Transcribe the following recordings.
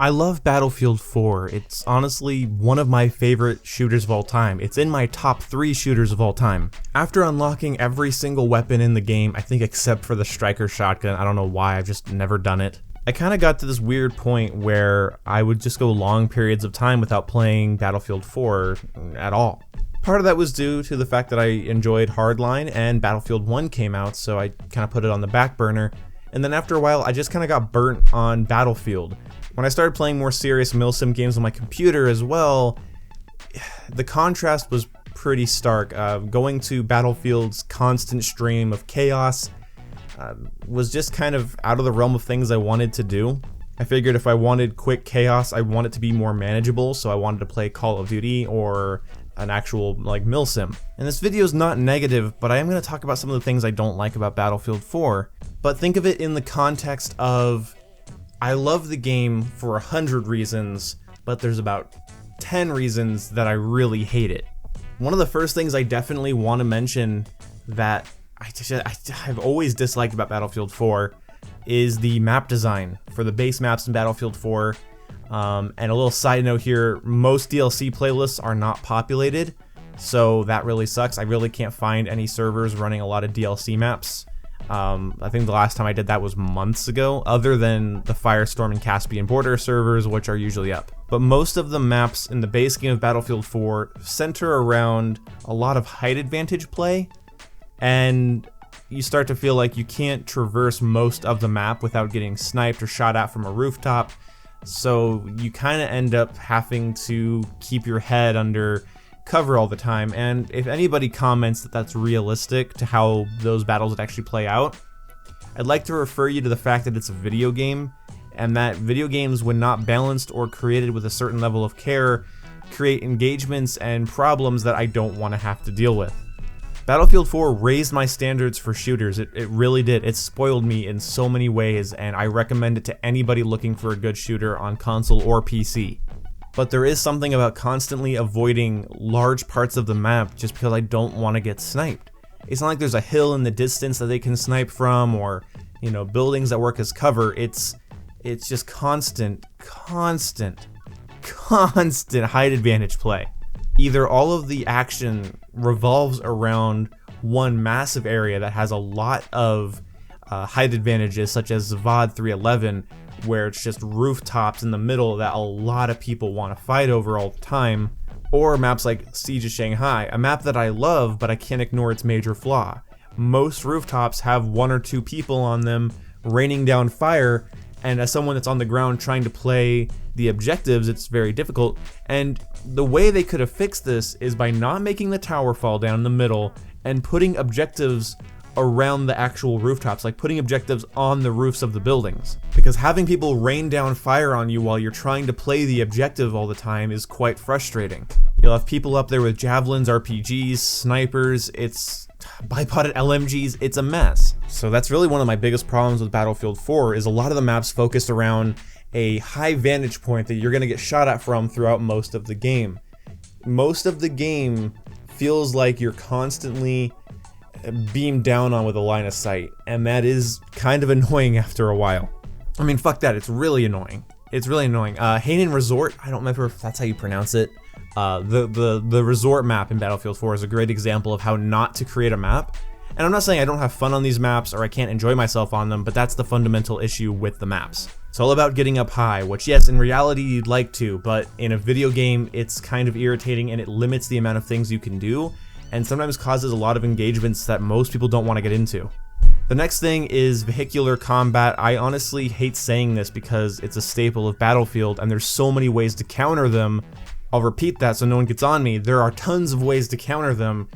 I love Battlefield 4. It's honestly one of my favorite shooters of all time. It's in my top 3 shooters of all time. After unlocking every single weapon in the game, I think except for the striker shotgun, I don't know why, I've just never done it. I kind of got to this weird point where I would just go long periods of time without playing Battlefield 4 at all. Part of that was due to the fact that I enjoyed Hardline and Battlefield 1 came out, so I kind of put it on the back burner. And then after a while, I just kind of got burnt on Battlefield. When I started playing more serious milsim games on my computer as well, the contrast was pretty stark. Going to Battlefield's constant stream of chaos was just kind of out of the realm of things I wanted to do. I figured if I wanted quick chaos, I want it to be more manageable, so I wanted to play Call of Duty or an actual milsim. And this video is not negative, but I am going to talk about some of the things I don't like about Battlefield 4. But think of it in the context of, I love the game for 100 reasons, but there's about 10 reasons that I really hate it. One of the first things I definitely want to mention that I've always disliked about Battlefield 4 is the map design for the base maps in Battlefield 4. And a little side note here, most DLC playlists are not populated, so that really sucks. I really can't find any servers running a lot of DLC maps. I think the last time I did that was months ago, other than the Firestorm and Caspian Border servers, which are usually up. But most of the maps in the base game of Battlefield 4 center around a lot of height advantage play, and you start to feel like you can't traverse most of the map without getting sniped or shot at from a rooftop, so you kind of end up having to keep your head under cover all the time. And if anybody comments that that's realistic to how those battles would actually play out, I'd like to refer you to the fact that it's a video game, and that video games, when not balanced or created with a certain level of care, create engagements and problems that I don't want to have to deal with. Battlefield 4 raised my standards for shooters. It really did. It spoiled me in so many ways, and I recommend it to anybody looking for a good shooter on console or PC. But there is something about constantly avoiding large parts of the map just because I don't want to get sniped. It's not like there's a hill in the distance that they can snipe from, or, buildings that work as cover. It's just constant height advantage play. Either all of the action revolves around one massive area that has a lot of height advantages, such as Zavad 311, where it's just rooftops in the middle that a lot of people want to fight over all the time, or maps like Siege of Shanghai, a map that I love, but I can't ignore its major flaw. Most rooftops have 1 or 2 people on them raining down fire, and as someone that's on the ground trying to play the objectives, it's very difficult. And the way they could have fixed this is by not making the tower fall down in the middle and putting objectives around the actual rooftops, like putting objectives on the roofs of the buildings. Because having people rain down fire on you while you're trying to play the objective all the time is quite frustrating. You'll have people up there with javelins, RPGs, snipers, it's bipoded LMGs, it's a mess. So that's really one of my biggest problems with Battlefield 4 is a lot of the maps focused around a high vantage point that you're going to get shot at from throughout most of the game. Most of the game feels like you're constantly beamed down on with a line of sight, and that is kind of annoying after a while. I mean, fuck that, it's really annoying. It's really annoying. Hainan Resort, I don't remember if that's how you pronounce it. The resort map in Battlefield 4 is a great example of how not to create a map. And I'm not saying I don't have fun on these maps or I can't enjoy myself on them, but that's the fundamental issue with the maps. It's all about getting up high, which yes, in reality you'd like to, but in a video game it's kind of irritating and it limits the amount of things you can do, and sometimes causes a lot of engagements that most people don't want to get into. The next thing is vehicular combat. I honestly hate saying this because it's a staple of Battlefield and there's so many ways to counter them. I'll repeat that so no one gets on me. There are tons of ways to counter them,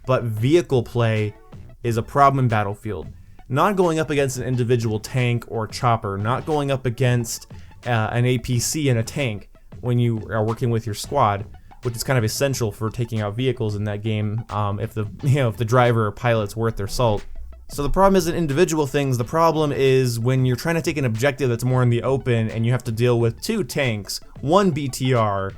but vehicle play is a problem in Battlefield. Not going up against an individual tank or chopper, not going up against an APC in a tank when you are working with your squad, which is kind of essential for taking out vehicles in that game if the driver or pilot's worth their salt. So the problem isn't individual things, the problem is when you're trying to take an objective that's more in the open and you have to deal with 2 tanks, 1 BTR,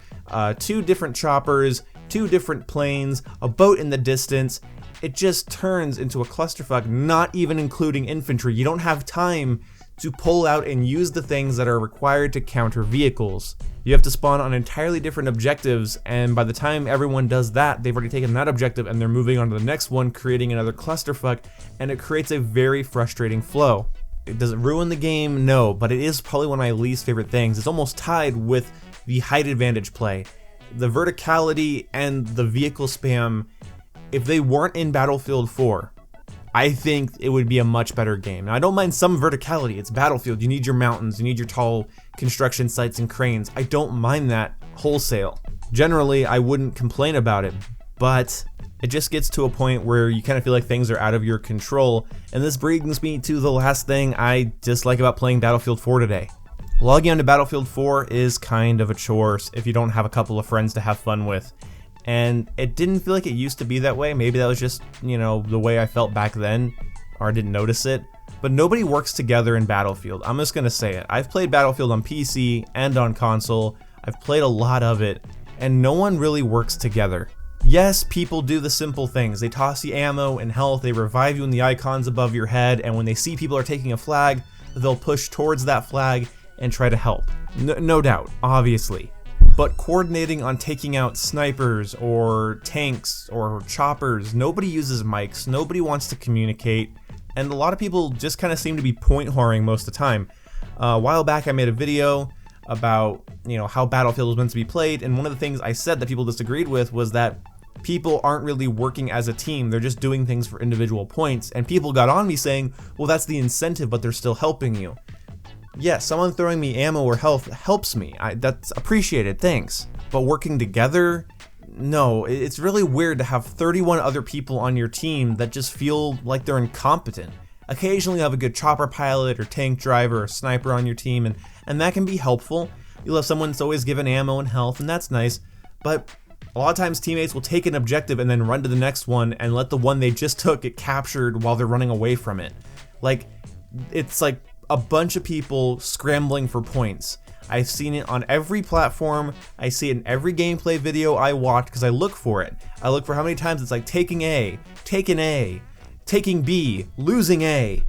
2 different choppers, 2 different planes, a boat in the distance. It just turns into a clusterfuck, not even including infantry. You don't have time to pull out and use the things that are required to counter vehicles. You have to spawn on entirely different objectives, and by the time everyone does that, they've already taken that objective and they're moving on to the next one, creating another clusterfuck, and it creates a very frustrating flow. Does it ruin the game? No, but it is probably one of my least favorite things. It's almost tied with the height advantage play. The verticality and the vehicle spam, if they weren't in Battlefield 4, I think it would be a much better game. Now, I don't mind some verticality. It's Battlefield. You need your mountains. You need your tall construction sites and cranes. I don't mind that wholesale. Generally, I wouldn't complain about it, but it just gets to a point where you kind of feel like things are out of your control. And this brings me to the last thing I dislike about playing Battlefield 4 today. Logging onto Battlefield 4 is kind of a chore if you don't have a couple of friends to have fun with. And it didn't feel like it used to be that way. Maybe that was just, the way I felt back then, or I didn't notice it. But nobody works together in Battlefield. I'm just gonna say it. I've played Battlefield on PC and on console. I've played a lot of it, and no one really works together. Yes, people do the simple things. They toss you ammo and health, they revive you in the icons above your head, and when they see people are taking a flag, they'll push towards that flag and try to help. No doubt, obviously. But coordinating on taking out snipers or tanks or choppers, nobody uses mics, nobody wants to communicate, and a lot of people just kind of seem to be point whoring most of the time. A while back I made a video about how Battlefield was meant to be played, and one of the things I said that people disagreed with was that people aren't really working as a team, they're just doing things for individual points, and people got on me saying, well, that's the incentive, but they're still helping you. Yes, someone throwing me ammo or health helps me. That's appreciated, thanks. But working together? No, it's really weird to have 31 other people on your team that just feel like they're incompetent. Occasionally you have a good chopper pilot or tank driver or sniper on your team, and that can be helpful. You'll have someone that's always given ammo and health, and that's nice. But a lot of times teammates will take an objective and then run to the next one and let the one they just took get captured while they're running away from it. It's like a bunch of people scrambling for points. I've seen it on every platform. I see it in every gameplay video I watch because I look for it. I look for how many times it's like taking A, taking A, taking B, losing A.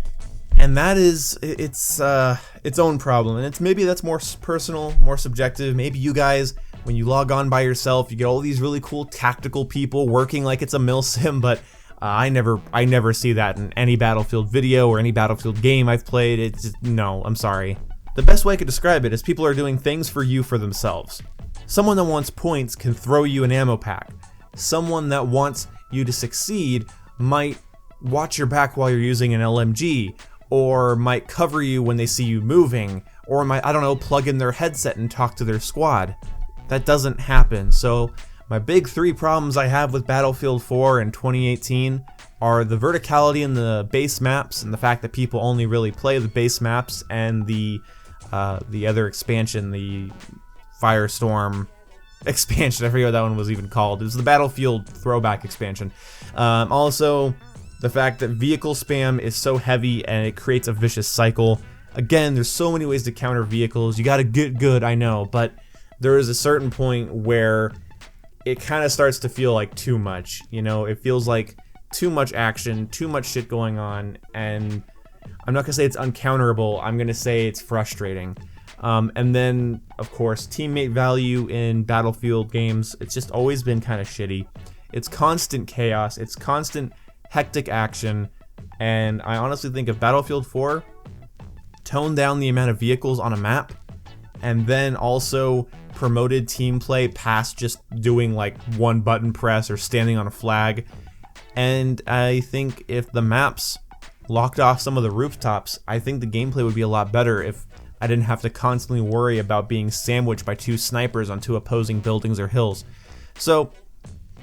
And that is, it's own problem. And maybe that's more personal, more subjective. Maybe you guys, when you log on by yourself, you get all these really cool tactical people working like it's a milsim, but I never see that in any Battlefield video or any Battlefield game I've played. It's just, no, I'm sorry. The best way I could describe it is people are doing things for you for themselves. Someone that wants points can throw you an ammo pack. Someone that wants you to succeed might watch your back while you're using an LMG, or might cover you when they see you moving, or might, plug in their headset and talk to their squad. That doesn't happen. So my big three problems I have with Battlefield 4 in 2018 are the verticality in the base maps and the fact that people only really play the base maps, and the other expansion, the Firestorm expansion. I forget what that one was even called. It was the Battlefield throwback expansion. Also, the fact that vehicle spam is so heavy and it creates a vicious cycle. Again, there's so many ways to counter vehicles. You gotta get good, I know, but there is a certain point where it kind of starts to feel like too much. It feels like too much action, too much shit going on, and I'm not gonna say it's uncounterable, I'm gonna say it's frustrating. And then, of course, teammate value in Battlefield games, it's just always been kind of shitty. It's constant chaos, it's constant hectic action, and I honestly think if Battlefield 4 toned down the amount of vehicles on a map, and then also promoted team play past just doing like one button press or standing on a flag, and I think if the maps locked off some of the rooftops, I think the gameplay would be a lot better if I didn't have to constantly worry about being sandwiched by two snipers on two opposing buildings or hills. So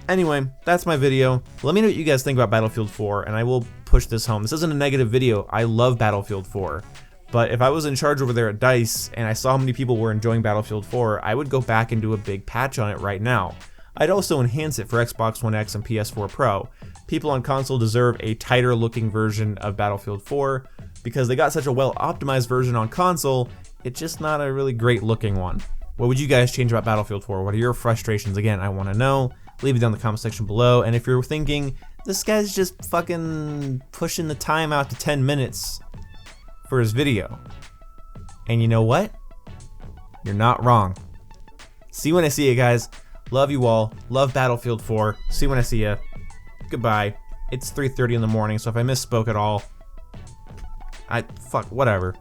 anyway, that's my video. Let me know what you guys think about Battlefield 4, and I will push this home. This isn't a negative video. I love Battlefield 4. But if I was in charge over there at DICE and I saw how many people were enjoying Battlefield 4, I would go back and do a big patch on it right now. I'd also enhance it for Xbox One X and PS4 Pro. People on console deserve a tighter looking version of Battlefield 4 because they got such a well optimized version on console, it's just not a really great looking one. What would you guys change about Battlefield 4? What are your frustrations? Again, I want to know. Leave it down in the comment section below. And if you're thinking, this guy's just fucking pushing the time out to 10 minutes, for his video. And you know what? You're not wrong. See you when I see you, guys. Love you all. Love Battlefield 4. See you when I see you. Goodbye. It's 3:30 in the morning, so if I misspoke at all, whatever.